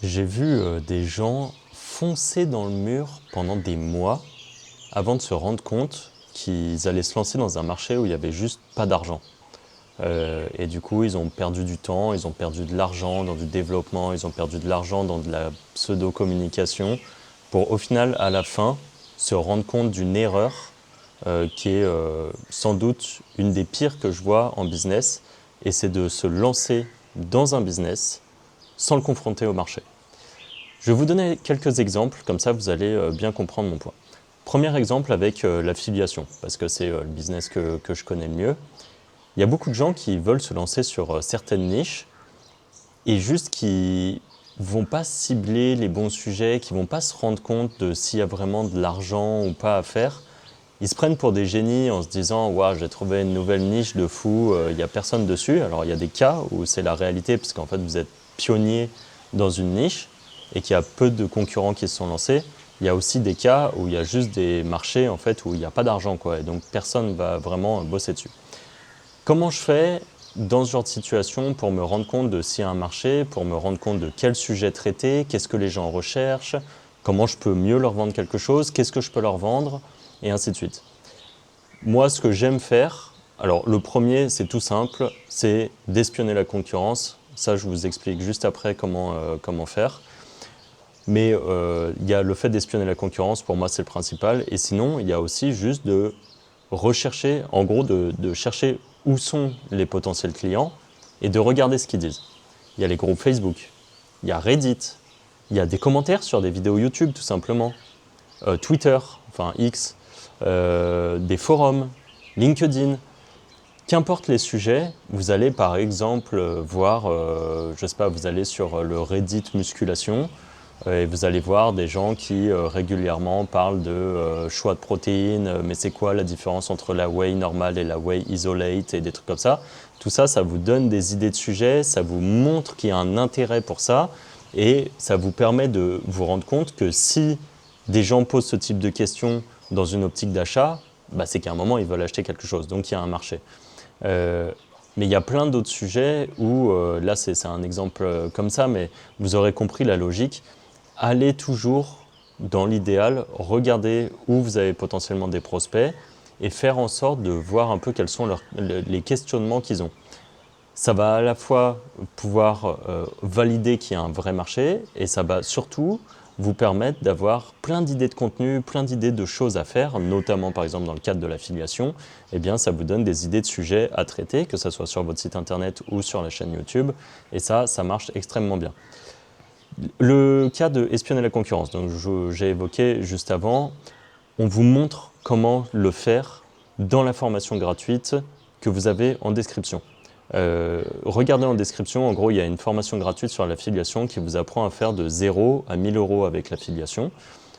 J'ai vu des gens foncer dans le mur pendant des mois avant de se rendre compte qu'ils allaient se lancer dans un marché où il n'y avait juste pas d'argent. Et du coup, ils ont perdu du temps, ils ont perdu de l'argent dans du développement, ils ont perdu de l'argent dans de la pseudo-communication pour au final, à la fin, se rendre compte d'une erreur qui est sans doute une des pires que je vois en business, et c'est de se lancer dans un business sans le confronter au marché. Je vais vous donner quelques exemples, comme ça vous allez bien comprendre mon point. Premier exemple avec l'affiliation, parce que c'est le business que je connais le mieux. Il y a beaucoup de gens qui veulent se lancer sur certaines niches et juste qui vont pas cibler les bons sujets, qui vont pas se rendre compte de s'il y a vraiment de l'argent ou pas à faire. Ils se prennent pour des génies en se disant « Waouh, j'ai trouvé une nouvelle niche de fou, il n'y a personne dessus ». Alors il y a des cas où c'est la réalité, parce qu'en fait vous êtes pionnier dans une niche et qu'il y a peu de concurrents qui se sont lancés. Il y a aussi des cas où il y a juste des marchés en fait, où il n'y a pas d'argent, quoi, et donc personne ne va vraiment bosser dessus. Comment je fais dans ce genre de situation pour me rendre compte de s'il y a un marché, pour me rendre compte de quel sujet traiter, qu'est-ce que les gens recherchent, comment je peux mieux leur vendre quelque chose, qu'est-ce que je peux leur vendre, et ainsi de suite. Moi, ce que j'aime faire, alors le premier, c'est tout simple, c'est d'espionner la concurrence. Ça, je vous explique juste après comment faire. Mais il y a le fait d'espionner la concurrence, pour moi, c'est le principal. Et sinon, il y a aussi juste de rechercher, en gros, de chercher où sont les potentiels clients et de regarder ce qu'ils disent. Il y a les groupes Facebook, il y a Reddit, il y a des commentaires sur des vidéos YouTube, tout simplement, Twitter, enfin X, des forums, LinkedIn. Qu'importe les sujets, vous allez par exemple voir, je sais pas, vous allez sur le Reddit musculation et vous allez voir des gens qui régulièrement parlent de choix de protéines, mais c'est quoi la différence entre la whey normale et la whey isolate et des trucs comme ça. Tout ça, ça vous donne des idées de sujets, ça vous montre qu'il y a un intérêt pour ça et ça vous permet de vous rendre compte que si des gens posent ce type de questions dans une optique d'achat, bah c'est qu'à un moment ils veulent acheter quelque chose, donc il y a un marché. Mais il y a plein d'autres sujets où, là c'est un exemple comme ça, mais vous aurez compris la logique. Allez toujours, dans l'idéal, regarder où vous avez potentiellement des prospects et faire en sorte de voir un peu quels sont les questionnements qu'ils ont. Ça va à la fois pouvoir valider qu'il y a un vrai marché et ça va surtout vous permettre d'avoir plein d'idées de contenu, plein d'idées de choses à faire, notamment par exemple dans le cadre de l'affiliation. Eh bien, ça vous donne des idées de sujets à traiter, que ce soit sur votre site internet ou sur la chaîne YouTube. Et ça marche extrêmement bien. Le cas de espionner la concurrence, donc j'ai évoqué juste avant, on vous montre comment le faire dans la formation gratuite que vous avez en description. Regardez en description, en gros, il y a une formation gratuite sur l'affiliation qui vous apprend à faire de 0 à 1000 euros avec l'affiliation.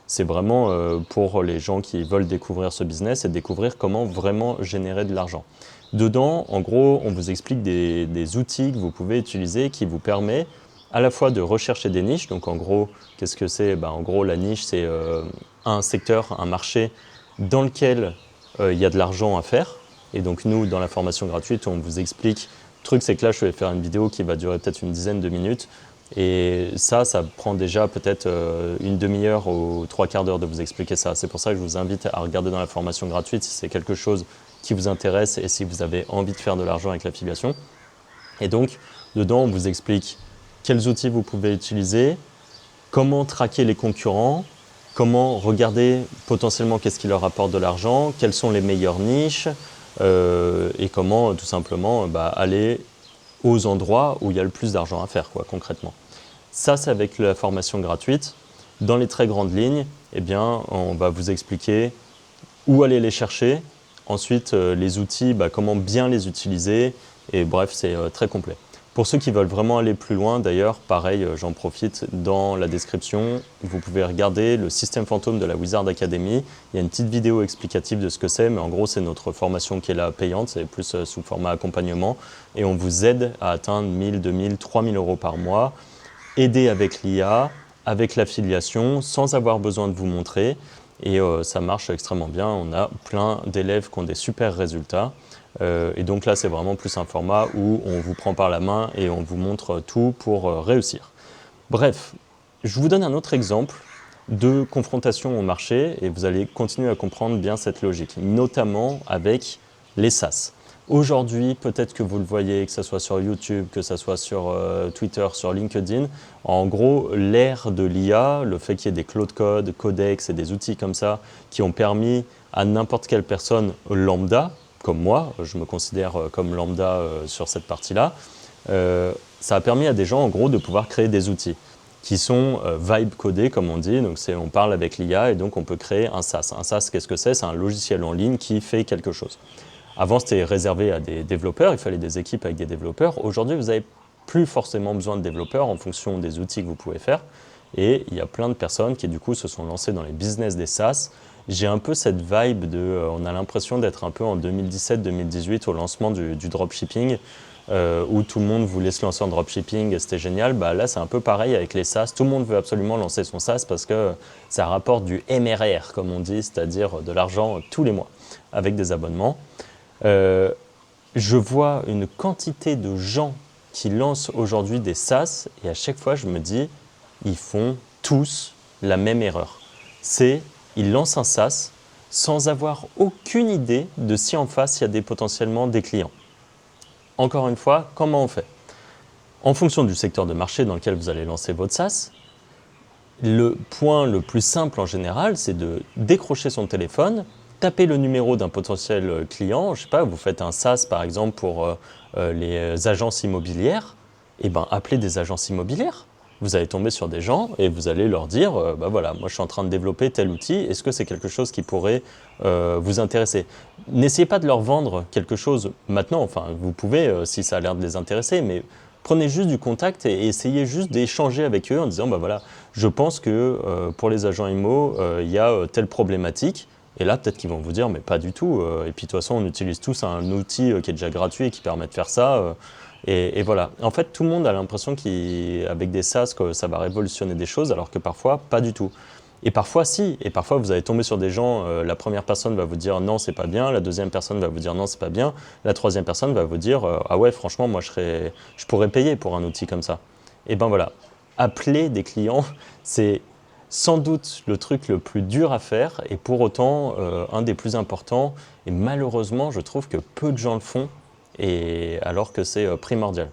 C'est vraiment pour les gens qui veulent découvrir ce business et découvrir comment vraiment générer de l'argent. Dedans, en gros, on vous explique des outils que vous pouvez utiliser qui vous permettent à la fois de rechercher des niches. Donc en gros, qu'est-ce que c'est? En gros, la niche, c'est un secteur, un marché dans lequel il y a de l'argent à faire. Et donc nous, dans la formation gratuite, on vous explique. Le truc, c'est que là, je vais faire une vidéo qui va durer peut-être une dizaine de minutes. Et ça prend déjà peut-être une demi-heure ou trois quarts d'heure de vous expliquer ça. C'est pour ça que je vous invite à regarder dans la formation gratuite si c'est quelque chose qui vous intéresse et si vous avez envie de faire de l'argent avec l'affiliation. Et donc, dedans, on vous explique quels outils vous pouvez utiliser, comment traquer les concurrents, comment regarder potentiellement qu'est-ce qui leur apporte de l'argent, quelles sont les meilleures niches et comment tout simplement aller aux endroits où il y a le plus d'argent à faire, quoi, concrètement. Ça, c'est avec la formation gratuite. Dans les très grandes lignes, eh bien, on va vous expliquer où aller les chercher, ensuite les outils, comment bien les utiliser, et bref, c'est très complet. Pour ceux qui veulent vraiment aller plus loin, d'ailleurs, pareil, j'en profite, dans la description, vous pouvez regarder le système fantôme de la Wizard Academy. Il y a une petite vidéo explicative de ce que c'est, mais en gros, c'est notre formation qui est là payante, c'est plus sous format accompagnement, et on vous aide à atteindre 1000, 2000, 3000 euros par mois, aider avec l'IA, avec l'affiliation, sans avoir besoin de vous montrer. Et ça marche extrêmement bien. On a plein d'élèves qui ont des super résultats. Et donc là, c'est vraiment plus un format où on vous prend par la main et on vous montre tout pour réussir. Bref, Je vous donne un autre exemple de confrontation au marché et vous allez continuer à comprendre bien cette logique, notamment avec les SaaS. Aujourd'hui, peut-être que vous le voyez, que ce soit sur YouTube, que ce soit sur Twitter, sur LinkedIn, en gros, l'ère de l'IA, le fait qu'il y ait des Cloud Code, Codex et des outils comme ça qui ont permis à n'importe quelle personne lambda, comme moi, je me considère comme lambda sur cette partie-là, ça a permis à des gens en gros de pouvoir créer des outils qui sont vibe codés comme on dit, donc on parle avec l'IA et donc on peut créer un SaaS. Un SaaS, qu'est-ce que c'est? C'est un logiciel en ligne qui fait quelque chose. Avant, c'était réservé à des développeurs, il fallait des équipes avec des développeurs. Aujourd'hui, vous n'avez plus forcément besoin de développeurs en fonction des outils que vous pouvez faire. Et il y a plein de personnes qui, du coup, se sont lancées dans les business des SaaS. J'ai un peu cette vibe on a l'impression d'être un peu en 2017-2018 au lancement du dropshipping, où tout le monde voulait se lancer en dropshipping, c'était génial. Bah, là, c'est un peu pareil avec les SaaS. Tout le monde veut absolument lancer son SaaS parce que ça rapporte du MRR, comme on dit, c'est-à-dire de l'argent tous les mois, avec des abonnements. Je vois une quantité de gens qui lancent aujourd'hui des SaaS et à chaque fois je me dis, ils font tous la même erreur. Ils lancent un SaaS sans avoir aucune idée de si en face il y a potentiellement des clients. Encore une fois, comment on fait? En fonction du secteur de marché dans lequel vous allez lancer votre SaaS, le point le plus simple en général, c'est de décrocher son téléphone, taper le numéro d'un potentiel client, je sais pas, vous faites un SaaS par exemple pour les agences immobilières, et ben appelez des agences immobilières. Vous allez tomber sur des gens et vous allez leur dire, bah voilà, moi je suis en train de développer tel outil, est-ce que c'est quelque chose qui pourrait vous intéresser? N'essayez pas de leur vendre quelque chose maintenant, enfin vous pouvez si ça a l'air de les intéresser, mais prenez juste du contact et essayez juste d'échanger avec eux en disant, bah voilà, je pense que pour les agents IMO, il y a telle problématique. Et là, peut-être qu'ils vont vous dire, mais pas du tout. Et puis, de toute façon, on utilise tous un outil qui est déjà gratuit et qui permet de faire ça. Et voilà. En fait, tout le monde a l'impression qu'avec des SaaS, que ça va révolutionner des choses, alors que parfois, pas du tout. Et parfois, si. Et parfois, vous allez tomber sur des gens, la première personne va vous dire non, c'est pas bien. La deuxième personne va vous dire non, c'est pas bien. La troisième personne va vous dire ah ouais, franchement, moi, je pourrais payer pour un outil comme ça. Et ben voilà. Appeler des clients, c'est sans doute le truc le plus dur à faire et pour autant un des plus importants. Et malheureusement, je trouve que peu de gens le font, alors que c'est primordial.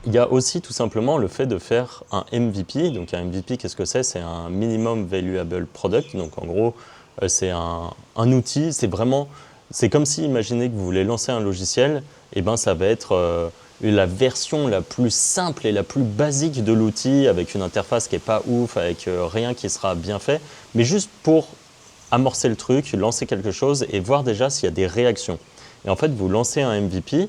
Il y a aussi tout simplement le fait de faire un MVP. Donc un MVP, qu'est-ce que c'est? C'est un Minimum Valuable Product. Donc en gros, c'est un outil, c'est comme si, imaginez que vous voulez lancer un logiciel, et ben ça va être la version la plus simple et la plus basique de l'outil, avec une interface qui n'est pas ouf, avec rien qui sera bien fait, mais juste pour amorcer le truc, lancer quelque chose et voir déjà s'il y a des réactions. Et en fait, vous lancez un MVP,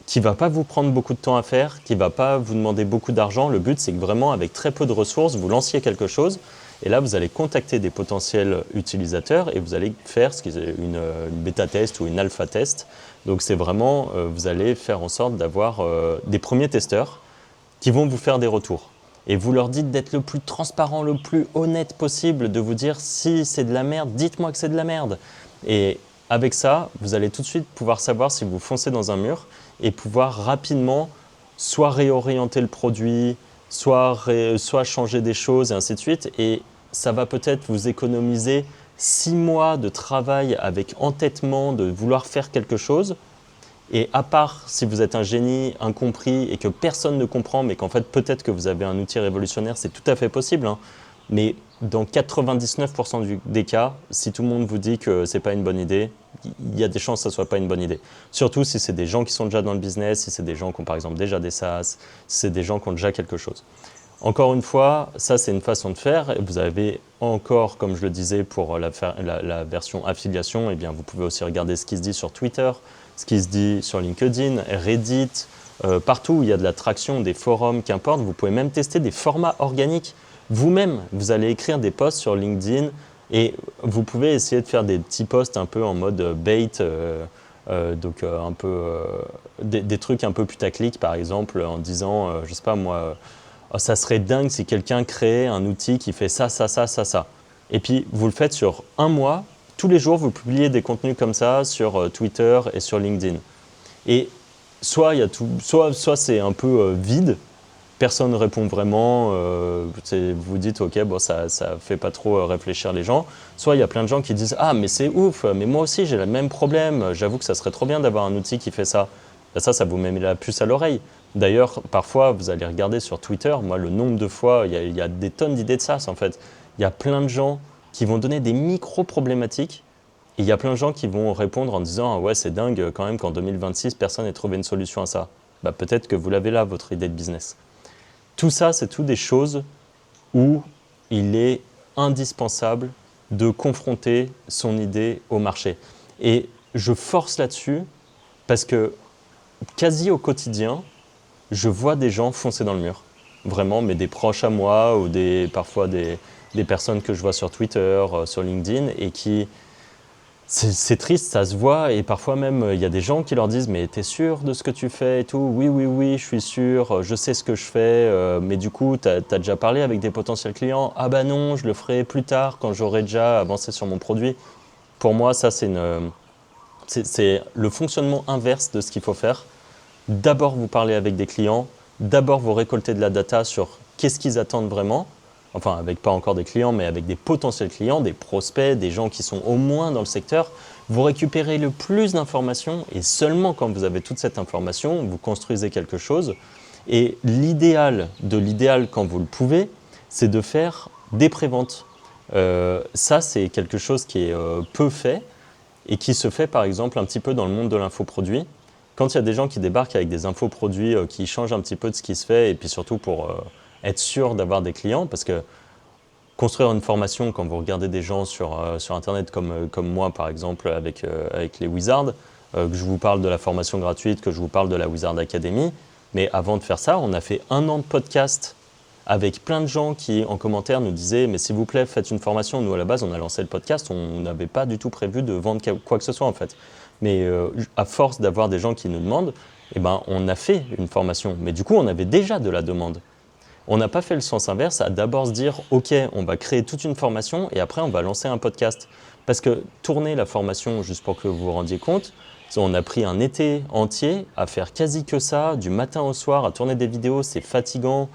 qui ne va pas vous prendre beaucoup de temps à faire, qui ne va pas vous demander beaucoup d'argent. Le but, c'est que vraiment, avec très peu de ressources, vous lanciez quelque chose. Et là, vous allez contacter des potentiels utilisateurs et vous allez faire ce qui est une bêta-test ou une alpha-test. Donc, c'est vraiment, vous allez faire en sorte d'avoir des premiers testeurs qui vont vous faire des retours. Et vous leur dites d'être le plus transparent, le plus honnête possible, de vous dire si c'est de la merde, dites-moi que c'est de la merde. Et avec ça, vous allez tout de suite pouvoir savoir si vous foncez dans un mur et pouvoir rapidement soit réorienter le produit, soit changer des choses et ainsi de suite. Et ça va peut-être vous économiser 6 mois de travail avec entêtement de vouloir faire quelque chose. Et à part si vous êtes un génie incompris et que personne ne comprend, mais qu'en fait peut-être que vous avez un outil révolutionnaire, c'est tout à fait possible. Hein. Mais dans 99% des cas, si tout le monde vous dit que ce n'est pas une bonne idée, il y a des chances que ce ne soit pas une bonne idée. Surtout si c'est des gens qui sont déjà dans le business, si c'est des gens qui ont par exemple déjà des SaaS, si c'est des gens qui ont déjà quelque chose. Encore une fois, ça c'est une façon de faire. Vous avez encore, comme je le disais, pour la version affiliation, eh bien, vous pouvez aussi regarder ce qui se dit sur Twitter, ce qui se dit sur LinkedIn, Reddit, partout où il y a de la traction, des forums, qu'importe. Vous pouvez même tester des formats organiques. Vous-même, vous allez écrire des posts sur LinkedIn et vous pouvez essayer de faire des petits posts un peu en mode bait, donc un peu des trucs un peu putaclic par exemple en disant, je sais pas moi, oh, ça serait dingue si quelqu'un créait un outil qui fait ça, ça, ça, ça, ça. Et puis vous le faites sur un mois, tous les jours vous publiez des contenus comme ça sur Twitter et sur LinkedIn. Et soit c'est un peu vide, personne ne répond vraiment, vous dites ok, bon, ça fait pas trop réfléchir les gens. Soit il y a plein de gens qui disent ah mais c'est ouf, mais moi aussi j'ai le même problème, j'avoue que ça serait trop bien d'avoir un outil qui fait ça. Ben ça vous met la puce à l'oreille. D'ailleurs, parfois vous allez regarder sur Twitter, moi le nombre de fois, il y a des tonnes d'idées de SaaS en fait. Il y a plein de gens qui vont donner des micro-problématiques et il y a plein de gens qui vont répondre en disant ah ouais c'est dingue quand même qu'en 2026 personne n'ait trouvé une solution à ça. Ben, peut-être que vous l'avez là, votre idée de business. Tout ça, c'est tout des choses où il est indispensable de confronter son idée au marché. Et je force là-dessus parce que quasi au quotidien, je vois des gens foncer dans le mur. Vraiment, mais des proches à moi ou parfois des personnes que je vois sur Twitter, sur LinkedIn et qui... C'est triste, ça se voit et parfois même il y a des gens qui leur disent mais t'es sûr de ce que tu fais et tout? Oui, oui, oui, je suis sûr, je sais ce que je fais, mais du coup t'as déjà parlé avec des potentiels clients? Ah bah non, je le ferai plus tard quand j'aurai déjà avancé sur mon produit. Pour moi ça c'est le fonctionnement inverse de ce qu'il faut faire. D'abord vous parlez avec des clients, d'abord vous récoltez de la data sur qu'est-ce qu'ils attendent vraiment. Enfin, avec pas encore des clients, mais avec des potentiels clients, des prospects, des gens qui sont au moins dans le secteur, vous récupérez le plus d'informations et seulement quand vous avez toute cette information, vous construisez quelque chose. Et l'idéal de l'idéal quand vous le pouvez, c'est de faire des préventes. Ça, c'est quelque chose qui est peu fait et qui se fait par exemple un petit peu dans le monde de l'infoproduit. Quand il y a des gens qui débarquent avec des infoproduits qui changent un petit peu de ce qui se fait et puis surtout pour être sûr d'avoir des clients parce que construire une formation, quand vous regardez des gens sur Internet comme moi par exemple avec les Wizards, que je vous parle de la formation gratuite, que je vous parle de la Wizard Academy, mais avant de faire ça, on a fait 1 an de podcast avec plein de gens qui en commentaire nous disaient mais s'il vous plaît faites une formation. Nous à la base on a lancé le podcast, on n'avait pas du tout prévu de vendre quoi que ce soit en fait. Mais à force d'avoir des gens qui nous demandent, eh ben, on a fait une formation. Mais du coup on avait déjà de la demande. On n'a pas fait le sens inverse, à d'abord se dire « Ok, on va créer toute une formation et après on va lancer un podcast ». Parce que tourner la formation, juste pour que vous vous rendiez compte, on a pris un été entier à faire quasi que ça, du matin au soir, à tourner des vidéos, c'est fatigant.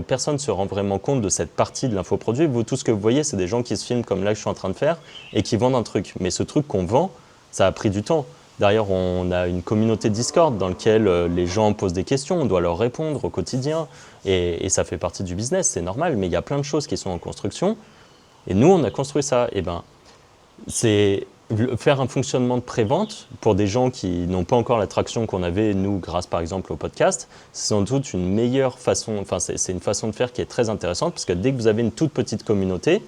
Personne ne se rend vraiment compte de cette partie de l'infoproduit. Vous, tout ce que vous voyez, c'est des gens qui se filment comme là que je suis en train de faire et qui vendent un truc. Mais ce truc qu'on vend, ça a pris du temps. D'ailleurs, on a une communauté Discord dans laquelle les gens posent des questions, on doit leur répondre au quotidien et ça fait partie du business, c'est normal, mais il y a plein de choses qui sont en construction et nous, on a construit ça. Et ben, c'est faire un fonctionnement de pré-vente pour des gens qui n'ont pas encore la traction qu'on avait, nous, grâce par exemple au podcast, c'est sans doute une meilleure façon, enfin c'est une façon de faire qui est très intéressante parce que dès que vous avez une toute petite communauté,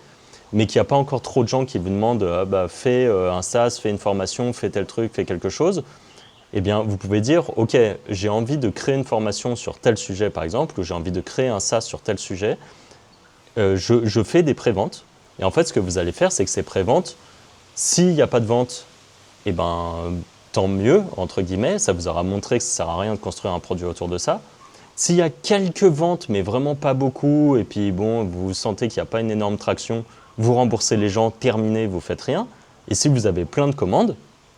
mais qu'il n'y a pas encore trop de gens qui vous demandent fais un SaaS, fais une formation, fais tel truc, fais quelque chose, eh bien vous pouvez dire ok, j'ai envie de créer une formation sur tel sujet par exemple, ou j'ai envie de créer un SaaS sur tel sujet, je fais des préventes. Et en fait ce que vous allez faire, c'est que ces préventes, s'il n'y a pas de vente, eh ben, tant mieux, entre guillemets, ça vous aura montré que ça ne sert à rien de construire un produit autour de ça. S'il y a quelques ventes, mais vraiment pas beaucoup, et puis bon, vous sentez qu'il n'y a pas une énorme traction, vous remboursez les gens, terminez, vous faites rien. Et si vous avez plein de commandes,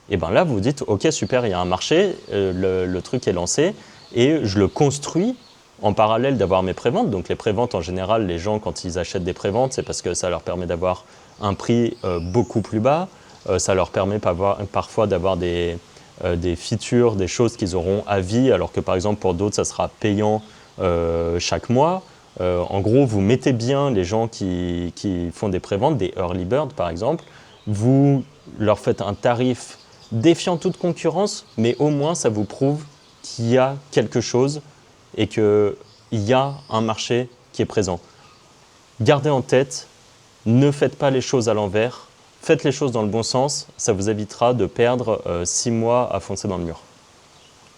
et ben là vous vous dites ok super, il y a un marché, le truc est lancé et je le construis en parallèle d'avoir mes préventes. Donc les préventes en général, les gens quand ils achètent des préventes, c'est parce que ça leur permet d'avoir un prix beaucoup plus bas, ça leur permet parfois d'avoir des features, des choses qu'ils auront à vie, alors que par exemple pour d'autres ça sera payant chaque mois. En gros, vous mettez bien les gens qui font des préventes, des early birds par exemple, vous leur faites un tarif défiant toute concurrence, mais au moins ça vous prouve qu'il y a quelque chose et qu'il y a un marché qui est présent. Gardez en tête, ne faites pas les choses à l'envers, faites les choses dans le bon sens, ça vous évitera de perdre 6 mois à foncer dans le mur.